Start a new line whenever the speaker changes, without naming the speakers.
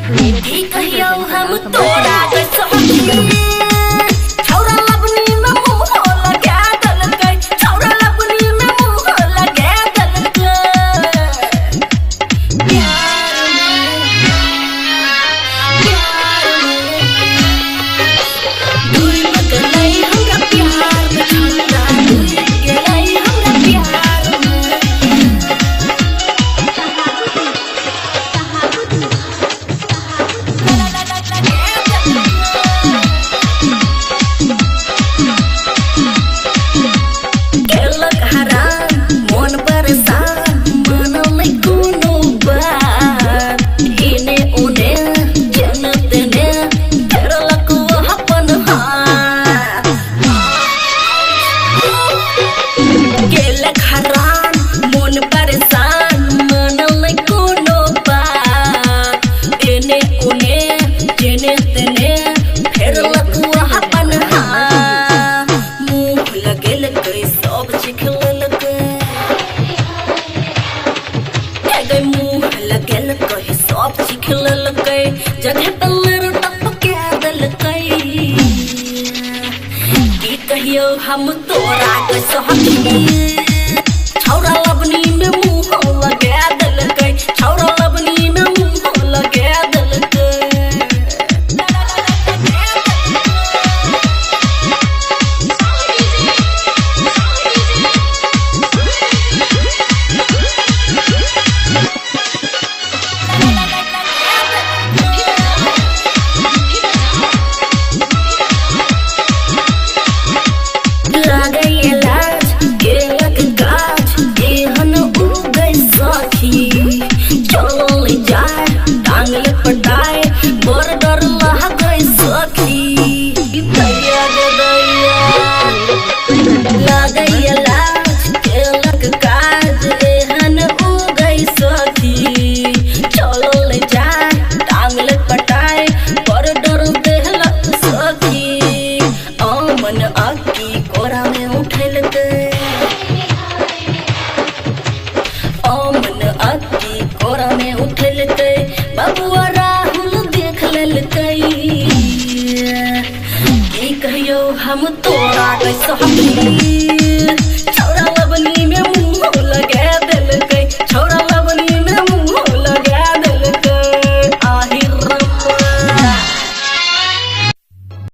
की कहियो हम तोरा के सोहनी छौरा लबनी में मुंह लगा दलकै छौरा लबनी में मुंह लगा दलकै प्यार में दूर मगलै हमरा प्यार में छौरा दूर गेलै हमरा प्यार में जगह तलर टपके दलकै की कहियो हम तोरा के सोहनी छौरा लबनी में मुंह लगा दलकै छौरा लबनी में मुंह लगा दलकै बबुआ राहुल देख लेलकै की कहियो हम तोरा के सोहनी